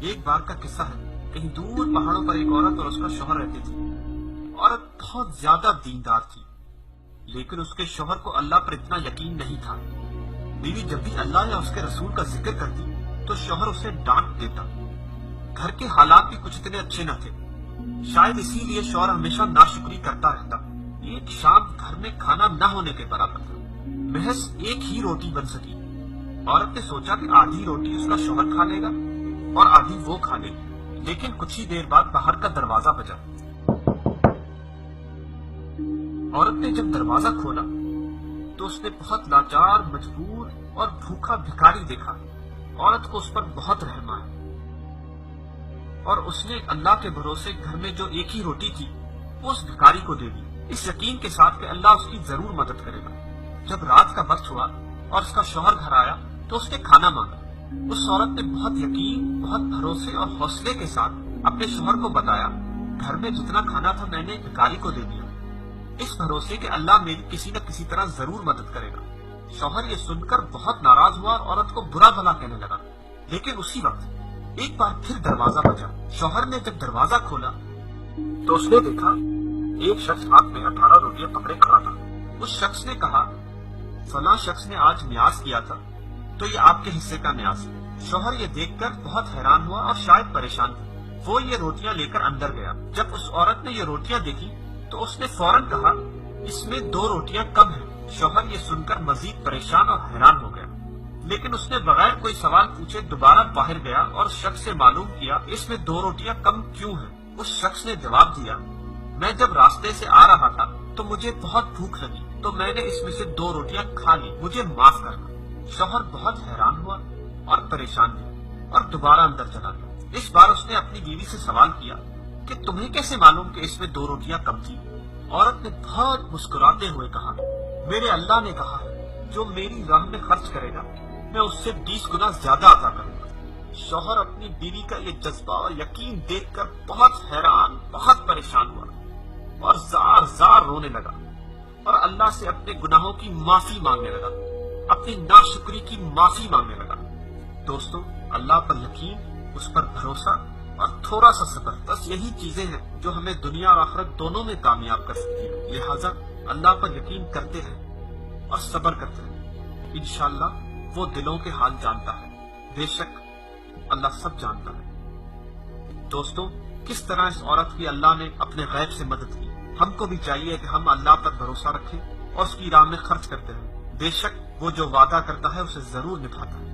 ایک بار کا قصہ ہے، کہیں دور پہاڑوں پر ایک عورت اور اس کا شوہر رہتے تھے۔ عورت بہت زیادہ دیندار تھی، لیکن اس کے شوہر کو اللہ پر اتنا یقین نہیں تھا۔ بیوی جب بھی اللہ یا اس کے رسول کا ذکر کرتی تو شوہر اسے ڈانٹ دیتا۔ گھر کے حالات بھی کچھ اتنے اچھے نہ تھے، شاید اسی لیے شوہر ہمیشہ ناشکری کرتا رہتا۔ ایک شام گھر میں کھانا نہ ہونے کے برابر تھا، محض ایک ہی روٹی بن سکی۔ عورت نے سوچا کہ آدھی روٹی اس کا شوہر کھا لے گا اور آدھی وہ کھا لے گی، لیکن کچھ ہی دیر بعد باہر کا دروازہ بجا۔ عورت نے جب دروازہ کھولا تو اس نے بہت لاچار، مجبور اور بھوکا بھکاری دیکھا۔ عورت کو اس پر بہت رحم آیا اور اس نے اللہ کے بھروسے گھر میں جو ایک ہی روٹی تھی وہ اس بھکاری کو دے دی، اس یقین کے ساتھ کہ اللہ اس کی ضرور مدد کرے گا۔ جب رات کا وقت ہوا اور اس کا شوہر گھر آیا تو اس نے کھانا مانگا۔ اس عورت نے بہت یقین، بہت بھروسے اور حوصلے کے ساتھ اپنے شوہر کو بتایا، گھر میں جتنا کھانا تھا میں نے بھکاری کو دے دیا، اس بھروسے کہ اللہ میری کسی نہ کسی طرح ضرور مدد کرے گا۔ شوہر یہ سن کر بہت ناراض ہوا اور عورت کو برا بھلا کہنے لگا، لیکن اسی وقت ایک بار پھر دروازہ بجا۔ شوہر نے جب دروازہ کھولا تو اس نے دیکھا ایک شخص ہاتھ میں 18 روٹیاں پکڑے کھڑا تھا۔ اس شخص نے کہا، فلاں شخص نے آج نیاز کیا تھا تو یہ آپ کے حصے کا نیاز ہے۔ شوہر یہ دیکھ کر بہت حیران ہوا اور شاید پریشان تھا۔ وہ یہ روٹیاں لے کر اندر گیا۔ جب اس عورت نے یہ روٹیاں دیکھی تو اس نے فوراً کہا، اس میں 2 روٹیاں کم ہیں۔ شوہر یہ سن کر مزید پریشان اور حیران ہو گیا، لیکن اس نے بغیر کوئی سوال پوچھے دوبارہ باہر گیا اور شخص سے معلوم کیا اس میں 2 روٹیاں کم کیوں ہیں۔ اس شخص نے جواب دیا، میں جب راستے سے آ رہا تھا تو مجھے بہت بھوک لگی تو میں نے اس میں سے 2 روٹیاں کھا لی، مجھے معاف کرنا۔ شوہر بہت حیران ہوا اور پریشان ہوا اور دوبارہ اندر چلا گیا۔ اس بار اس نے اپنی بیوی سے سوال کیا کہ تمہیں کیسے معلوم کہ اس میں 2 روٹیاں کم تھی؟ عورت نے بہت مسکراتے ہوئے کہا، میرے اللہ نے کہا ہے جو میری راہ میں خرچ کرے گا میں اس سے 20 گنا زیادہ عطا کروں گا۔ شوہر اپنی بیوی کا یہ جذبہ اور یقین دیکھ کر بہت حیران، بہت پریشان ہوا اور زار زار رونے لگا اور اللہ سے اپنے گناہوں کی معافی مانگنے لگا، اپنی ناشکری کی معافی مانگنے لگا۔ دوستو، اللہ پر یقین، اس پر بھروسہ اور تھوڑا سا صبر، بس یہی چیزیں ہیں جو ہمیں دنیا اور آخرت دونوں میں کامیاب کر سکتی ہیں۔ لہٰذا اللہ پر یقین کرتے ہیں اور صبر کرتے ہیں، انشاءاللہ وہ دلوں کے حال جانتا ہے، بے شک اللہ سب جانتا ہے۔ دوستو، کس طرح اس عورت کی اللہ نے اپنے غیب سے مدد کی، ہم کو بھی چاہیے کہ ہم اللہ پر بھروسہ رکھیں اور اس کی راہ میں خرچ کرتے رہیں، بے شک وہ جو وعدہ کرتا ہے اسے ضرور نبھاتا ہے۔